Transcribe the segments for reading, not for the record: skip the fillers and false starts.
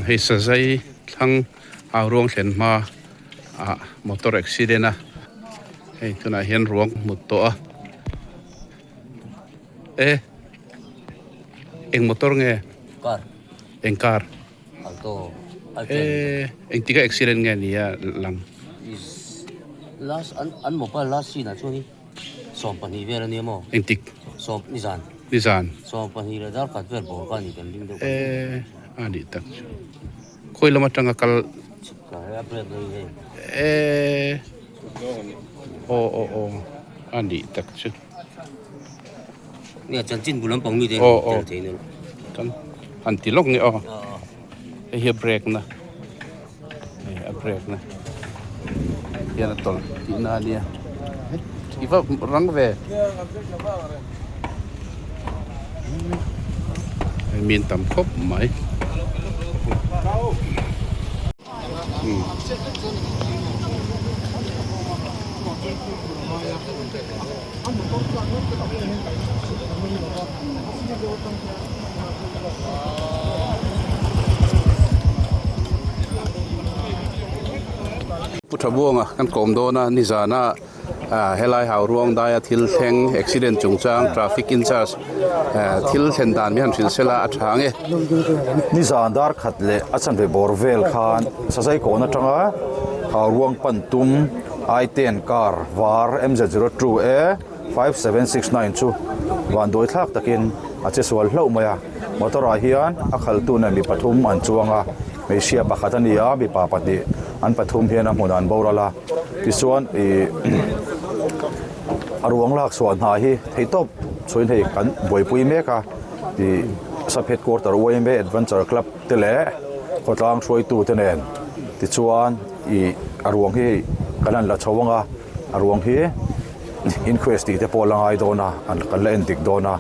ให้สะใจทั้งHauruangเห็นมาmotor accidentนะให้ทุนเห็นRuangหมดตัวเอ็ง motor ไง car เอ็ง car alto เอ็งติกา accident ไงเนี่ยหลัง is last an mo pa last scene na chuni som pani vera ni mo เอ็งติก som nisan ดิซาน som pani la dar khat ver bo ka ni kan ling do อันนี้ตักคุยละมาจังกัล ka ya pre dei he โอ้อันนี้ตักชุด ni chan chin bulam pang mi de te ne กันอันที่ลงนี่ไอ้เฮียเบรกนะไอ้เบรกนะเฮียน่ะตอลที่นาเนี่ยอีว่ารังเวมีนต่ำครบไหมพุทธบวงกันกลมโดนะนิจานะเฮลัยHauruangได้ทิลเทงอุบิเหตุจงจางทราฟิกอินชาร์จทิลเทนดานมีหันฟิลเซลาอัฐางนิจานดาร์ขัดเละอาจารย์ไปบอร์เวลคานสายโกนจังHauruangปันตุมI10 car var MZ02A 5769ชูวันโดยทักตะกินอาจจะสวลเล่ามามอเตอร์ไซค์อักขลตุนมีปฐุมอันจวงไม่เชียบขัดนี่มีป่าปฏิอันปฐุมเฮียนมุนันบาวราลาที่ส่วนRuangลากส่วนหาให้ตบช่วยให้กันบ่อยปุยเมกที่สับเหตุกอร์ตรวยเมดวันเจอร์คลับเตเล่ขดลางช่วยตู้เตนเองที่ส่วนRuangที่กันนั่นละชาวงRuangที่อินเควสตี้เตปอลังไอโดนาอันกันเล่นติกโดนา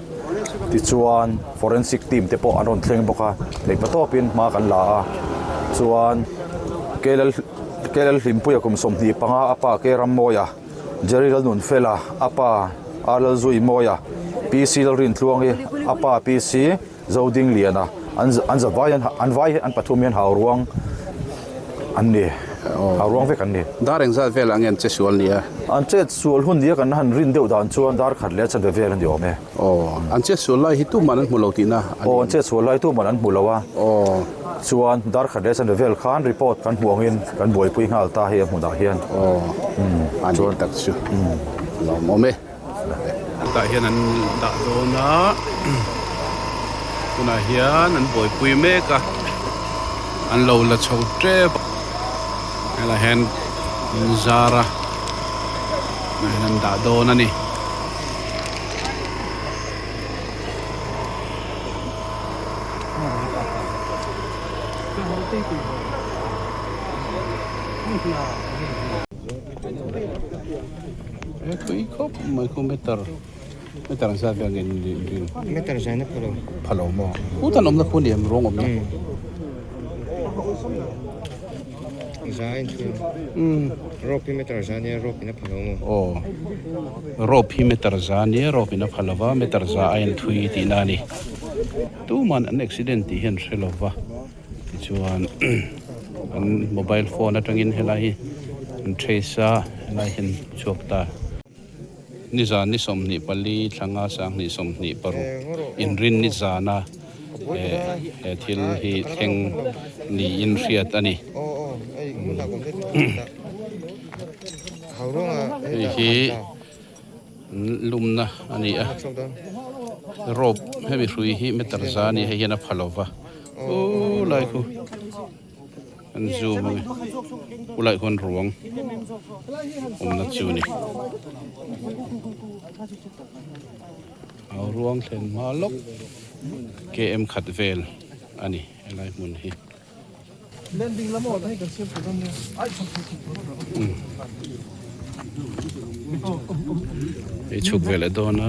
ที่ส่วนฟอเรนซิกทีมเตปออันรอนเทงบอกในประตูปินมากันลาส่วนเกลลิมปุยกุมสมดีปังอาปาเกรัมโมยาเจริลนุนเฟลาอาปาอาลซุยโมยาพีซีลรินทลวงอาปาพีซีเจ้าดิ่งเลียนะอันจะวายอันปฐุมยันHauruangอันนี้Hauruangเวกันนี่ดาร์เองซาเวลอันเงินchhualเนี่ยอันchhualหุ่นเดียกันหันรินเดียวดานชวนดาร์ขัดเลี้ยจันเวลกันเดียวไหมอันchhualไล่ฮิตุมันนั่นมุลตินะอันchhualไล่ตู้มันนั่นมุลวะชวนดาร์ขัดเลี้ยจันเวลขันรีพอร์ตกันห่วงอินกันบ่อยปุยงาลตาเฮียมุดาเฮียนอันชวนตักชุเราโมเมตาเฮียนั้นดาโดนะคุณอาเฮียนั้นบ่อยปุยเมกะอันเราละชาวเจ็บอะไรเห็นซาร่านั่นดาโดนั่นนี่คุยครบไม่คุยเมตรซาเวียงเงินดินเมตรใช่ไหมพะโล้หม้ออู้ท่านอมตะคุณเดียมร้องอมนะใช่คือรอบพิเมตรใช่เนี่ยรอบพินาพะโล้หม้อรอบพิเมตรใช่เนี่ยรอบพินาพะโล้ว่าเมตรใช่ไอ้ทุยที่นั่นนี่ตู้มันอันอุบิเหตุที่เห็นเสลว่าที่ชวนอันโมบายโฟนนั่งอินเฮลัยอันเทรซ่าเฮลัยเห็นชวกตานิจานิสมนิปลีสังอาสังนิสมนิปรุอินรินนิจานะทิลฮีเทงนี่อินเรียตอันนี้ฮีลุมนะอันนี้รบให้มีรุยฮีเมตรซานี่ให้ยันพะโลวะโอ้ไลคูอันซูมอุไลคนหลวงนัดซูนี่Hauruang thlen ma lok KM khat vel ani helai mun hi landing la mo dai kan se program ne ai e chuk vel adona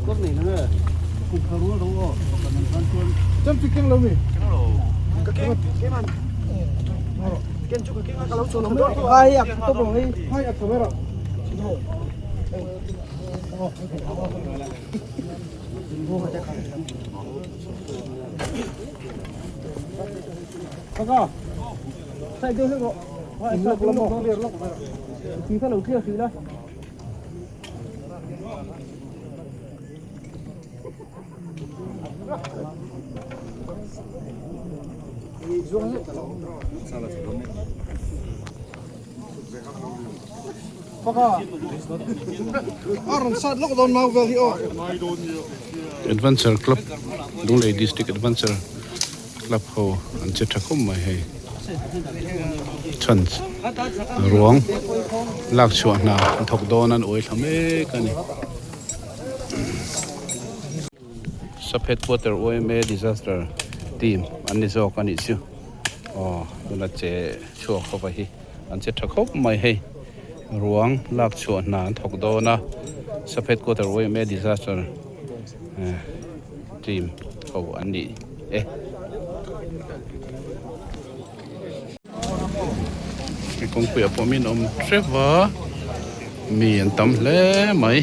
Cốt này nó là cục thảo rúa đúng không? Chăm chicken lâu mi. Cái màn. Adventure Club Lunglei District Adventure Club ho an che thakum mai hei chan ruang lak chhuakna thok don an oi thlame kani sub headquarter OMA disaster team an ni zo kani chu tuna che chhuak ho hi an che thakhop mai hei ruang lak chhuakna thok dona sub headquarter OMA disaster team ho an ni kung kuya po min Trevor mi an tam hle mai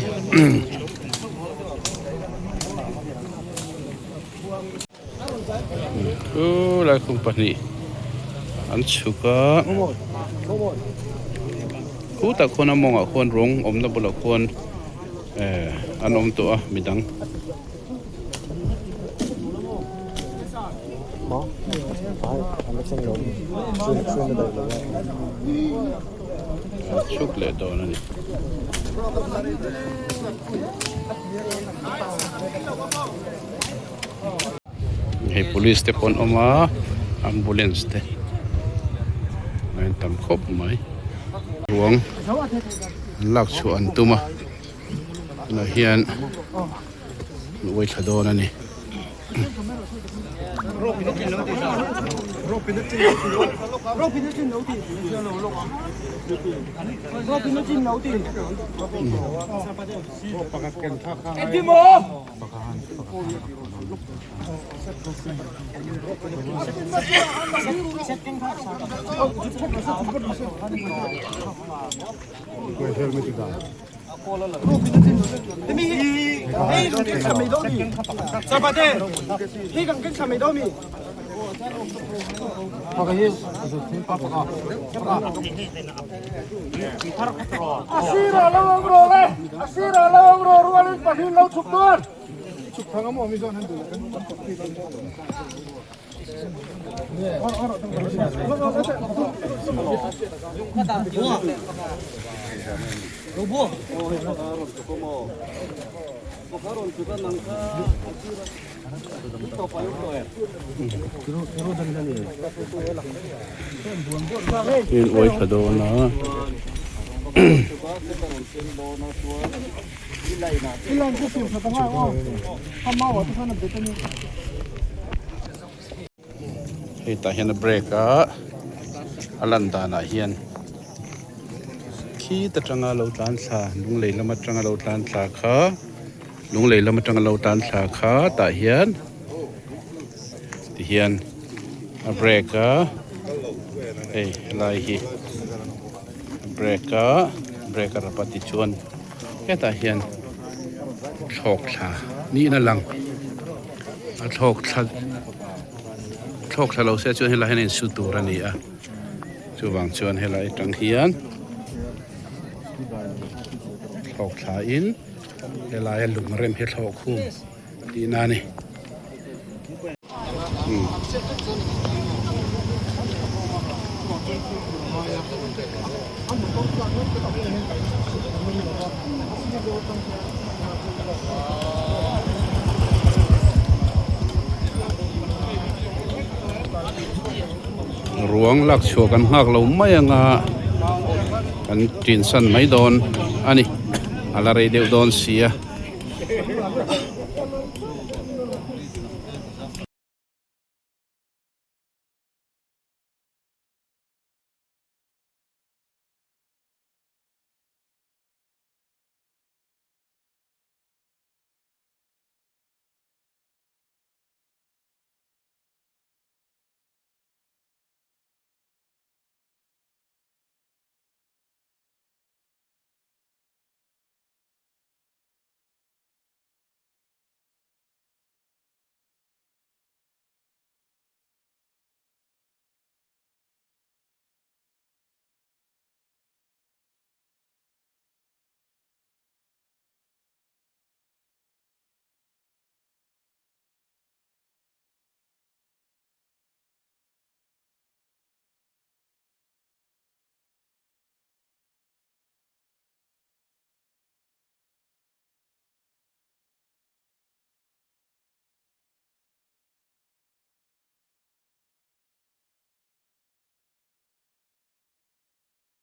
lai kung pani an chuka ku ta khona monga khon rong omna bula khon an om to a midang chuk le do na ni hey police te pon oma ambulance te nain tam khop mai ruang lak chu an tuma na hian wei thado na ni in oi thado na hei ta hian break a alanda na hian khi ta tanga lo tlan thla lunglei lama tanga lo tlan thla kha lunglei lama tanga lo tlan thla kha ta hian ti hian a break a hei lai hi break a rapati chuan he ta hian thok thla ni na lang a thok thla lo se chuan helai hian su tur ani a chuwang chuan helai tang hian thok thla in helai lung rem he thok khum ti na ni ruang lak chhuak kan ngak lo mai anga kan tin san mai don ani ala rei deuh don sia